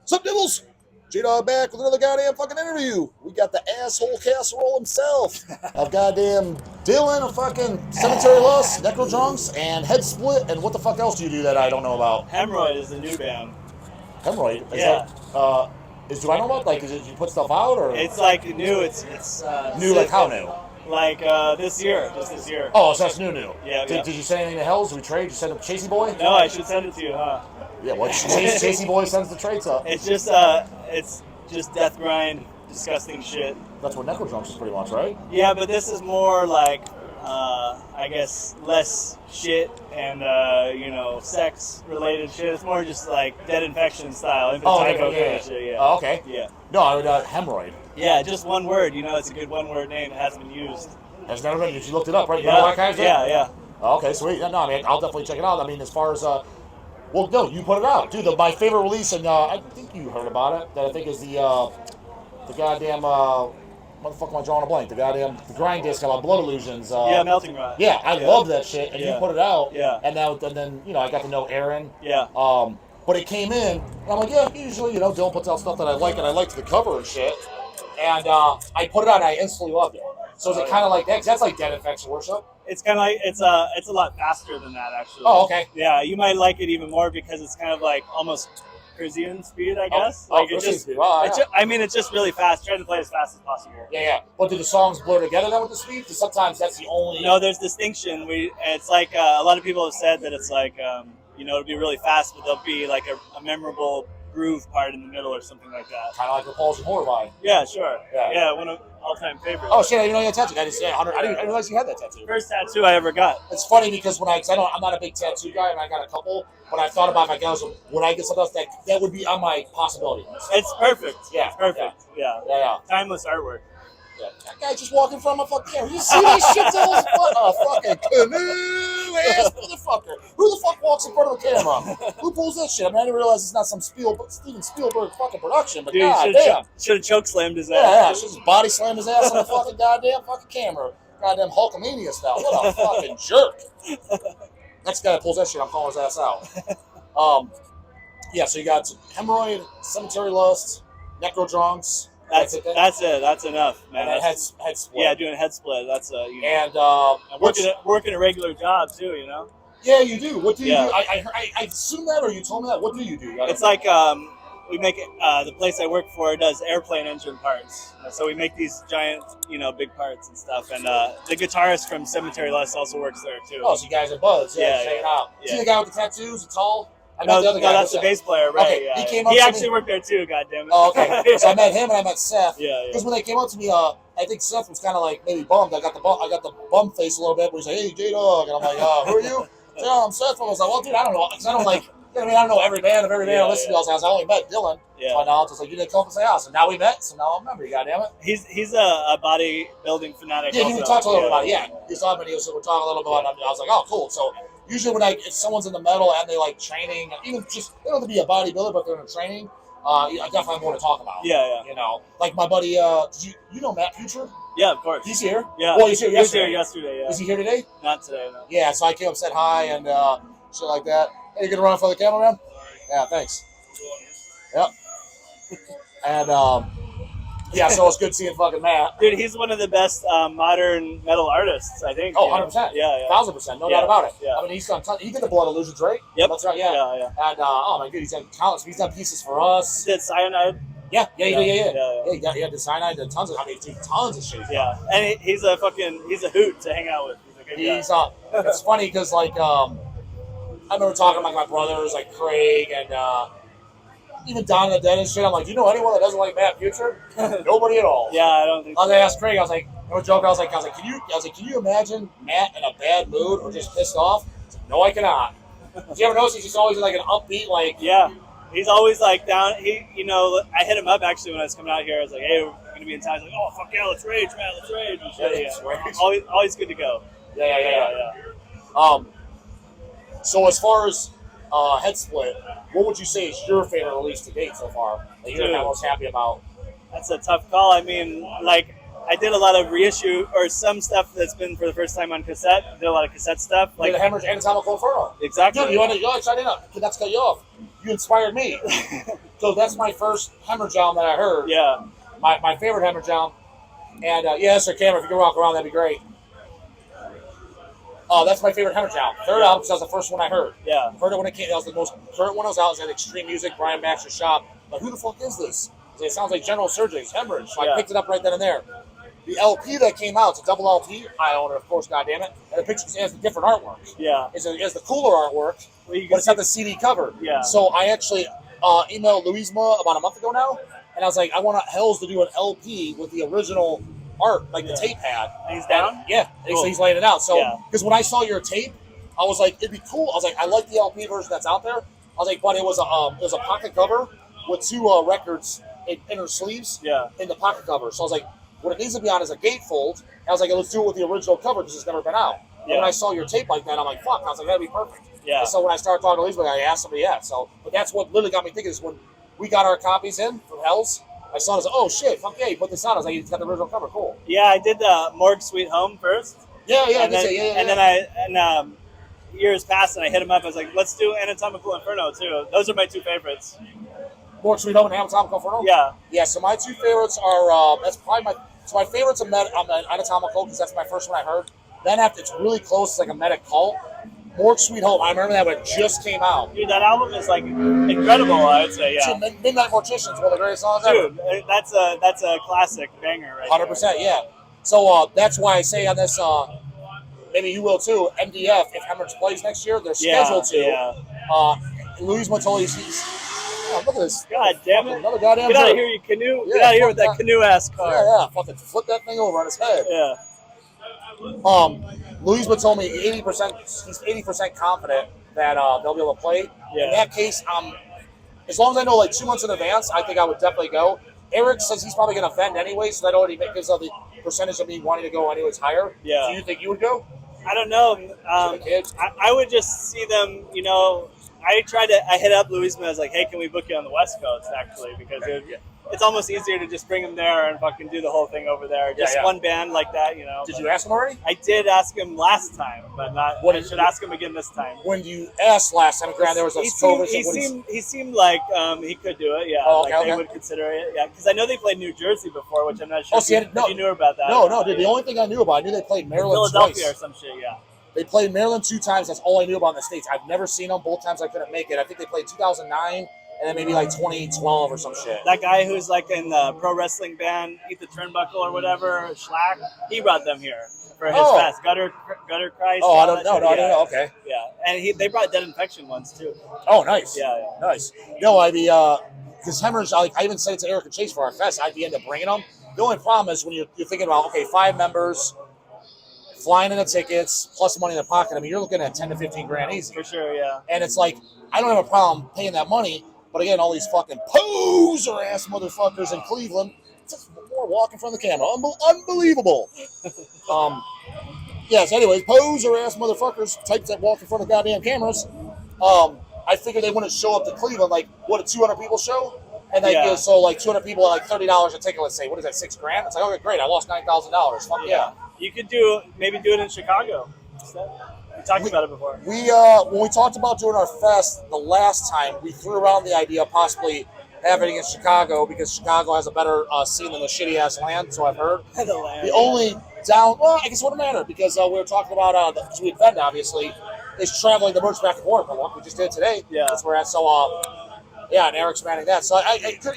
Sup, Nibbles? J-Dog back with another goddamn fucking interview. We got the asshole casserole himself of goddamn Dylan of fucking Cemetery Lust, Necrodrunks, and Headsplit, and what the fuck else do you do that I don't know about? Hemorrhoid is the new band. Hemorrhoid? Is Yeah. do I know about? Like, is it you put stuff out, or? It's like new. It's new, like how new? Like this year, just this year. Oh, so that's new. Yeah, Did you send anything to Hells? Did we trade? Did you send a Chasey Boy? No, I should send it to you, huh? Yeah, well, Chasey Boy sends the trades up. It's just death grind, disgusting shit. That's what Necrodrunks is pretty much, right? Yeah, but this is more like, I guess, less shit and, sex-related shit. It's more just like Dead Infection style. Shit, yeah. Oh, okay. Yeah. No, I would, hemorrhoid. Yeah, just one word. It's a good one-word name. It hasn't been used. Has never been. You looked it up, right? Yeah. Yeah. Oh, okay, sweet. No, I mean, I'll definitely check it out. I mean, as far as, well, no, you put it out. Dude, my favorite release, and I think you heard about it, that I think is the goddamn, motherfucker, am I drawing a blank? The grind disc about Blood Illusions. Melting Rot. Yeah, I love that shit, and you put it out. Yeah. And then, I got to know Aaron. Yeah. But it came in, and I'm like, yeah, usually, Dylan puts out stuff that I like, and I liked the cover and shit. And I put it out, and I instantly loved it. So is it kind of like that? 'Cause that's like Dead Infection Worship. It's kind of like it's a lot faster than that, actually. Oh, okay. Yeah, you might like it even more because it's kind of like almost Parisian speed, I guess. Speed. Wow, yeah. It's just really fast. Try to play as fast as possible. Yeah. But do the songs blur together then with the speed? Because sometimes that's the only. No, there's distinction. It's like a lot of people have said that it's like it'll be really fast, but there'll be like a memorable groove part in the middle or something like that. Kind of like Repulsion Horrifying. Yeah, sure. Yeah. One of all-time favorites. Oh shit! I didn't know you had a tattoo. I didn't realize you had that tattoo. First tattoo I ever got. It's funny because I'm not a big tattoo guy, and I got a couple. But I thought about would I get something else that would be on my possibility list. It's perfect. Yeah, it's perfect. Yeah. Timeless artwork. Yeah. That guy just walking from a fucking camera. You see these shit? A fucking canoe ass motherfucker. Who the fuck walks in front of a camera? Who pulls that shit? I mean, I didn't realize it's not some Steven Spielberg fucking production, but goddamn. Should have choke slammed his ass. Yeah, should just body slammed his ass on the fucking goddamn fucking camera. Goddamn Hulkamania style. What a fucking jerk. Next guy that pulls that shit, I'm calling his ass out. So you got Hemorrhoid, Cemetery Lust, Necrodrunks. That's it. That's enough, man. And then head split. Yeah, doing head split. That's And working a regular job too. Yeah, you do. What do you do? I assume that, or you told me that. What do you do? It's like we make the place I work for does airplane engine parts. So we make these giant, big parts and stuff. And the guitarist from Cemetery Lust also works there too. Oh, so you guys are buds. Yeah, check it out. Yeah. See the guy with the tattoos, the tall? No, that's the bass player, right? Okay, yeah. He actually worked there too, goddammit. Oh, okay. So I met him and I met Seth. Yeah. Because when they came up to me, I think Seth was kind of like maybe bummed. I got the bum face a little bit. Where he's like, "Hey, J-Dog," and I'm like, "Who are you?" "Yeah, I'm Seth." I was like, "Well, dude, I don't know, because I don't like." I don't know every band of every band I listen to. I only met Dylan. Yeah. So now it's just like, you didn't come up and say hi. So now we met. So now I remember you. Goddammit. He's a bodybuilding fanatic. Yeah, we talked a little bit about it. Yeah, he saw me. So we're talking a little bit about it. I was like, oh, cool. So usually if someone's in the metal and they like training, even just they don't have to be a bodybuilder, but they're in training. I definitely have more to talk about. Yeah. Like my buddy. You know Matt Future? Yeah, of course. He's here. Yeah. Well, he's here yesterday. He was here yesterday. Yeah. Is he here today? Not today. No. Yeah. So I came up, said hi, and shit like that. Hey, you gonna run for the cameraman? Yeah, thanks. Yep. And so it's good seeing fucking Matt. Dude, he's one of the best modern metal artists, I think. Oh, 100%. Yeah. 1,000%. No doubt about it. Yeah. I mean, he did the Blood Illusions, right? Yep. That's right. Yeah. And oh my god, he's done countless. He's done pieces for us. He did Cyanide. Yeah. He did Cyanide. Did tons of shit. Yeah, and he's a hoot to hang out with. He's a good guy. It's funny because like I remember talking to like my brothers, like Craig and even Don the Dead and shit. I'm like, do you know anyone that doesn't like Matt Future? Nobody at all. Yeah, I don't think so. I asked Craig, I was like, no joke, I was like, can you imagine Matt in a bad mood or just pissed off? I said, no, I cannot. Do you ever notice he's just always like an upbeat, like he's always like down. I hit him up actually when I was coming out here. I was like, hey, we're gonna be in town. He's like, oh fuck yeah, let's rage, man, let's rage. And shit. Yeah. Always good to go. Yeah. So as far as Headsplit, what would you say is your favorite release to date so far that you're the most happy about? That's a tough call. I mean, like, I did a lot of reissue or some stuff that's been for the first time on cassette. Did a lot of cassette stuff. Like the Hemorrhage Anatomical Inferno. Exactly. Dude, you want to excited up? That's cut you off. you inspired me. So that's my first Hemorrhage album that I heard. Yeah. My favorite Hemorrhage album. And yeah, that's our camera. If you can walk around, that'd be great. That's my favorite Hemorrhage album. Third album, because that was the first one I heard. Yeah. Heard it when it came. That was the most current one I was out. It was at Extreme Music, Brian Baxter's shop. Like, who the fuck is this? It sounds like General Surgery's Hemorrhage. So I picked it up right then and there. The LP that came out, it's a double LP. I own it, of course, goddammit. And the picture has the different artwork. Yeah. It has the cooler artwork, but it's not the CD cover. Yeah. So I actually emailed Louisma about a month ago now, and I was like, I want Hells to do an LP with the original art, like the tape had. And he's down? Yeah, cool. he's laying it out. So, because when I saw your tape, I was like, it'd be cool. I was like, I like the LP version that's out there. I was like, but it was a pocket cover with two records in inner sleeves in the pocket cover. So I was like, what it needs to be on is a gatefold. I was like, let's do it with the original cover because it's never been out. And when I saw your tape like that, I'm like, fuck. I was like, that'd be perfect. Yeah. And so when I started talking to Lisa, I asked somebody, So, but that's what literally got me thinking is when we got our copies in from Hells, I saw it, I was like, oh shit, fuck yeah, you put this on. I was like, it's got the original cover, cool. Yeah, I did Morgue Sweet Home first. And then years passed and I hit him up. I was like, let's do Anatomical Inferno too. Those are my two favorites. Morgue Sweet Home and Anatomical Inferno? Yeah. Yeah, so my two favorites are, that's probably my favorite's Anatomical because that's my first one I heard. Then after it's really close, it's like a Medic Cult. Morgue Sweet Home, I remember that when it just came out. Dude, that album is like incredible, I would say, yeah. Dude, Midnight Mortician's one of the greatest songs ever. Dude, that's a classic banger right 100%, yeah. So that's why I say on this, maybe you will too, MDF, if Hemorrhage plays next year, they're scheduled to. Yeah. Luis Matoli's, look at this. God damn it. Another goddamn Get out of joke. here, you canoe. Yeah, Get out of here with that canoe-ass car. Yeah, fucking flip that thing over on his head. Yeah. Luisma told me 80%. He's 80% confident that they'll be able to play. Yeah. In that case, as long as I know like 2 months in advance, I think I would definitely go. Eric says he's probably going to vend anyway, so that already makes the percentage of me wanting to go anyways higher. Yeah. Do you think you would go? I don't know. I would just see them. You know, I hit up Luisma. I was like, hey, can we book you on the West Coast actually? Because it's almost easier to just bring him there and fucking do the whole thing over there. Just one band like that, you know. Did you ask him already? I did ask him last time, but not. I should ask him again this time. When you asked last time, there was a he seemed like he could do it. Yeah, oh, okay, they would consider it. Yeah, because I know they played New Jersey before, which I'm not sure if you knew about that. No, dude. The only thing I knew about, I knew they played Maryland Philadelphia twice. or some shit. Yeah. They played Maryland 2 times. That's all I knew about in the States. I've never seen them. Both times I couldn't make it. I think they played 2009 and then maybe like 2012 or some shit. That guy who's like in the pro wrestling band, Eat the Turnbuckle or whatever, Schlack, he brought them here for his fest. Gutter Christ. Oh, I don't know. I don't know. Okay. Yeah, and they brought Dead Infection once too. Oh, nice. Yeah. Nice. No, I'd be because Hemorrhage. I even said it to Eric and Chase for our fest. I'd be into bringing them. The only problem is when you're thinking about 5 members. Flying in the tickets, plus money in the pocket. I mean, you're looking at 10 to 15 grand easy. For sure, yeah. And it's like, I don't have a problem paying that money, but again, all these fucking poser ass motherfuckers in Cleveland, just more walking from the camera. Unbelievable. Yes, anyways, poser ass motherfuckers, types that walk in front of goddamn cameras. I figured they wouldn't show up to Cleveland, like, what, a 200 people show? And then, so like 200 people at like $30 a ticket, let's say. What is that, $6 grand? It's like, okay, great, I lost $9,000. Fuck yeah. You could maybe do it in Chicago instead. We talked about it before. When we talked about doing our fest the last time, we threw around the idea of possibly having it in Chicago because Chicago has a better scene than the shitty ass land. So I've heard. The only I guess it wouldn't matter because we were talking about because we vend obviously is traveling the merch back and forth. But we just did today. Yeah, that's where we're at. So and Eric's manning that. So I could,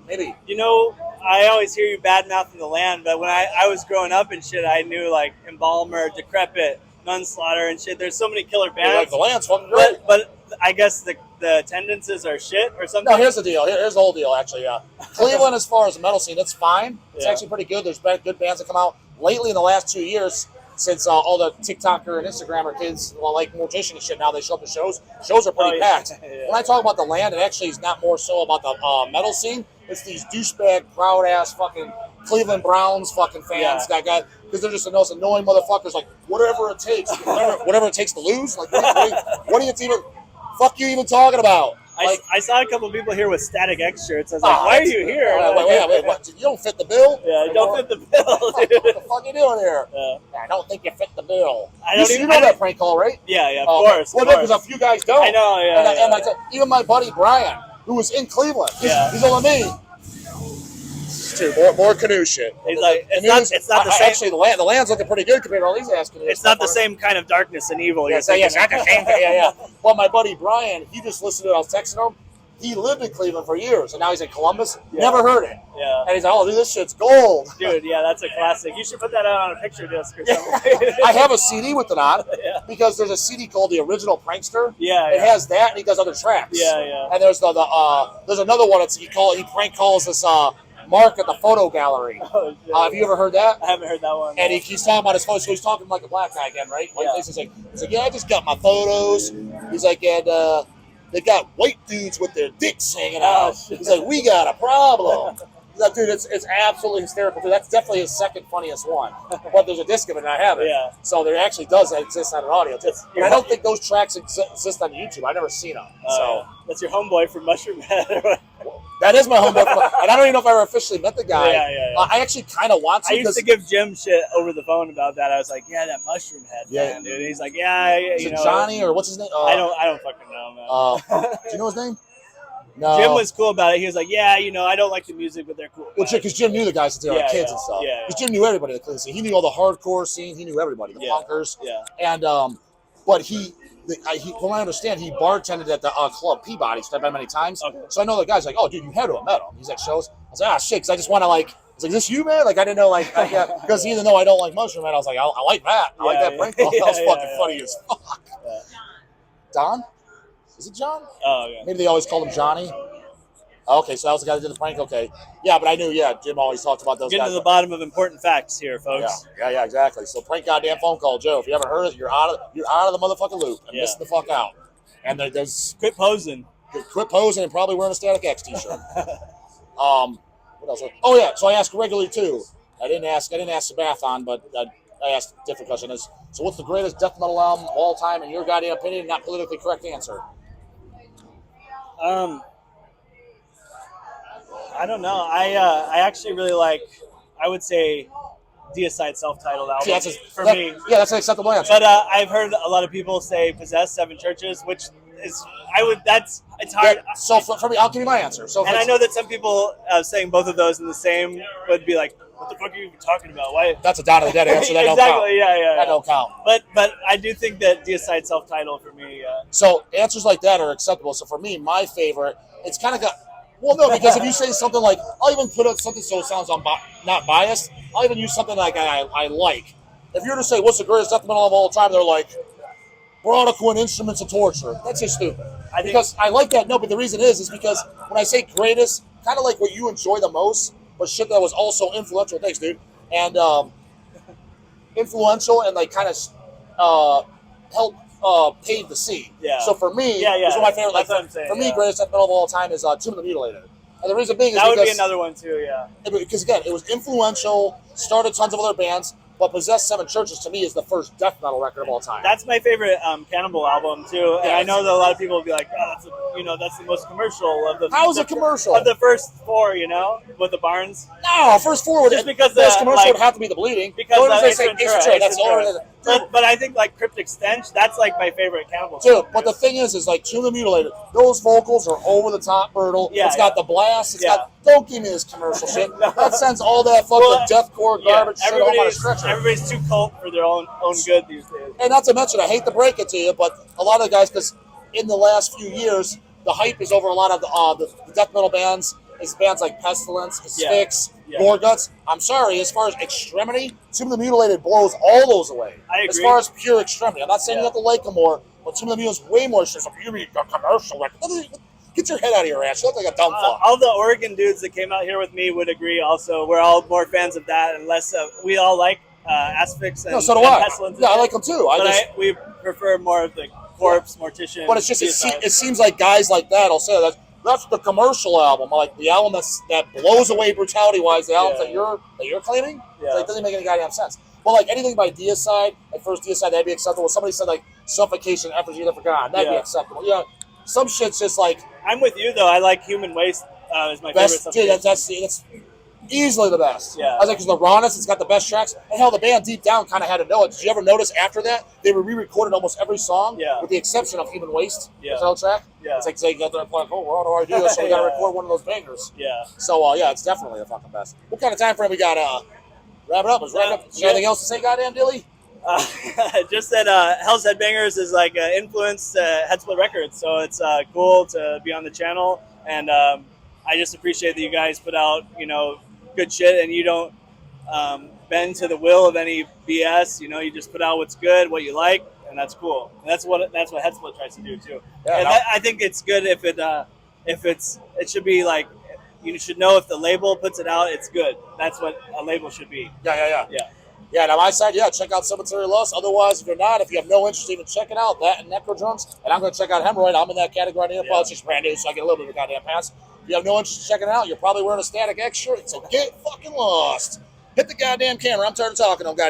maybe. You know, I always hear you badmouthing the land, but when I was growing up and shit, I knew like Embalmer, Decrepit, Nunslaughter, and shit. There's so many killer bands. Like the land's fucking great. But I guess the attendances are shit or something. No, here's the deal. Here's the whole deal, actually. Cleveland, as far as the metal scene, it's fine. It's actually pretty good. There's been good bands that come out. Lately, in the last 2 years, since all the TikToker and Instagrammer kids, like Mortician and shit, now they show up to shows. Shows are pretty packed. When I talk about the land, it actually is not more so about the metal scene. It's these douchebag, proud-ass fucking Cleveland Browns fucking fans because they're just the most annoying motherfuckers. Like, whatever it takes. Whatever it takes to lose. Like, what are you even... Fuck you even talking about? I saw a couple people here with Static X shirts. I was like, why are you here? Wait, what? You don't fit the bill? Yeah, you don't fit the bill, dude. What the fuck are you doing here? Yeah. I don't think you fit the bill. You know that prank call, right? Yeah, of course. Well, because a few guys don't. I know, yeah. And even my buddy Brian, who was in Cleveland, he's older than me. Dude, more canoe shit. He's like, it's not the same. Actually, the land's looking pretty good compared to all these ass canoes. It's not the same kind of darkness and evil. Yes, not the same. Yeah. Well, my buddy Brian, he just listened to it. I was texting him. He lived in Cleveland for years, and now he's in Columbus. Yeah. Never heard it. Yeah. And he's like, oh, dude, this shit's gold. Dude, yeah, that's a classic. You should put that out on a picture disc or something. I have a CD with it on because there's a CD called The Original Prankster. Yeah. It has that, and he does other tracks. Yeah. And there's there's another one. He prank calls this Mark at the photo gallery. Oh, have you ever heard that? I haven't heard that one. And he's talking about his photos. So he's talking like a black guy again, right? He's like, yeah, I just got my photos. He's like, and they got white dudes with their dicks hanging out. He's like, we got a problem. He's like, dude, it's absolutely hysterical. Dude, that's definitely his second funniest one. But there's a disc of it, and I have it. Yeah. So there actually does exist on an audio. And I don't think those tracks exist on YouTube. I've never seen them. That's your homeboy from Mushroom Head. That is my homeboy. And I don't even know if I ever officially met the guy. Yeah. I actually kind of want to. I used to give Jim shit over the phone about that. I was like, yeah, that Mushroom Head man, dude. He's like, is it Johnny or what's his name? I don't fucking know, man. Do you know his name? No. Jim was cool about it. He was like, yeah, I don't like the music, but they're cool. Well, because Jim knew the guys since they were kids and stuff. Yeah. Because Jim knew everybody in the Cleveland scene. He knew all the hardcore scene. He knew everybody, the punkers. Yeah. And but from what I understand, he bartended at the club Peabody. I've been many times. Okay. So I know the guy's like, oh, dude, you had to have met him. He's at shows. I was like, shit, because I just want to I was like, is this you, man? Like, I didn't know, because even though I don't like Mushroom Man, I was like, I like that. I like that prank call. That was fucking funny as fuck. Yeah. Don? Is it John? Oh, yeah. Maybe they always called him Johnny. Okay, so that was the guy that did the prank. Okay, yeah, but I knew. Yeah, Jim always talked about those. Getting guys. To the bottom of important facts here, folks. Yeah, exactly. So prank goddamn phone call, Joe. If you haven't heard it, you're out of the motherfucking loop and missing the fuck out. And there's quit posing. Quit posing and probably wearing a Static X t-shirt. What else? Oh yeah, so I ask regularly too. I didn't ask Sabathon, but I asked a different question. So what's the greatest death metal album of all time in your goddamn opinion? Not politically correct answer. I don't know. I actually really like, I would say, Deicide self-titled album me. Yeah, that's an acceptable answer. But I've heard a lot of people say Possessed, Seven Churches, which is, it's hard. Yeah, so for me, I'll give you my answer. So and I know that some people saying both of those in the same would be like, what the fuck are you even talking about? Why? That's a down to the dead answer. That exactly, don't count. Yeah. That don't count. But I do think that Deicide self-titled for me. So answers like that are acceptable. So for me, my favorite, it's kind of got. Well, no, because if you say something like, I'll even put up something so it sounds not biased. I'll even use something like I like. If you're to say, what's the greatest death metal of all time? They're like, Veronica and Instruments of Torture. That's just stupid. Because I like that. No, but the reason is because when I say greatest, kind of like what you enjoy the most, but shit that was also influential. Thanks, dude. And influential and like kind of help pave the scene. Yeah. So for me, it's one of my favorite. Like, for me, greatest death metal of all time is Tomb of the Mutilated. And the reason being is that would be another one too. Yeah. Because again, it was influential. Started tons of other bands. But Possessed Seven Churches to me is the first death metal record of all time. That's my favorite Cannibal album too, and I know that a lot of people will be like, "Oh, that's the most commercial of the." How is it commercial? Of the first four, with the Barnes. No, first four would. Just because the first commercial would have to be the Bleeding. Because that's the only. But I think like Cryptic Stench, that's like my favorite Cannibal. Dude, but the thing is like Tomb of the Mutilated. Those vocals are over the top, brutal. Yeah, it's got the blast. It's got. Don't give me this commercial shit. That sends all that fucking deathcore garbage shit on my stretcher. Everybody's too cult for their own good these days. And not to mention, I hate to break it to you, but a lot of the guys, because in the last few years, the hype is over a lot of the death metal bands. It's bands like Pestilence, Asphyx, Gorguts. I'm sorry, as far as extremity, Tomb of the Mutilated blows all those away. I agree. As far as pure extremity. I'm not saying you have to like them more, but Tomb of the Mutilated is way more shit. So you mean a commercial record? Get your head out of your ass. You look like a dumb fuck. All the Oregon dudes that came out here with me would agree also. We're all more fans of that, and less we all like Asphyx and, so do I. Pestilence. Yeah, I like them too. We prefer more of the Corpse, Mortician. But it's just, it seems like guys like that will say that's the commercial album. Like the album that blows away brutality-wise, the albums that you're claiming, it doesn't make any goddamn sense. Well, like anything by Deicide, at first Deicide, that'd be acceptable. Somebody said like Suffocation, Effigy of the Forgotten, that'd be acceptable. Yeah. Some shit's just like I'm with you though. I like Human Waste is my favorite Best, stuff. dude, that's easily the best. Yeah. I was like, because the rawness, it's got the best tracks. And hell, the band deep down kind of had to know it. Did you ever notice after that they were re-recorded almost every song, with the exception of Human Waste, the title track? Yeah. It's like they got there and like, oh, well, how do I do this? So we got to record one of those bangers. Yeah. So yeah, it's definitely the fucking best. What kind of time frame we got? Wrap it up. Is there anything else to say, goddamn Dilly? Just that Hell's Headbangers is like influenced Headsplit Records, so it's cool to be on the channel, and I just appreciate that you guys put out good shit, and you don't bend to the will of any BS. You just put out what's good, what you like, and that's cool. And that's what Headsplit tries to do too. Yeah, and I think it's good if it should be like, you should know if the label puts it out, it's good. That's what a label should be. Yeah. Yeah, and on my side, check out Cemetery Lost. Otherwise, if you're not, if you have no interest in even checking out that and Necrodrums, and I'm going to check out Hemorrhoid, I'm in that category. It's just brand new, so I get a little bit of a goddamn pass. If you have no interest in checking it out, you're probably wearing a Static X shirt, so get fucking lost. Hit the goddamn camera. I'm tired of talking. I'm goddamn.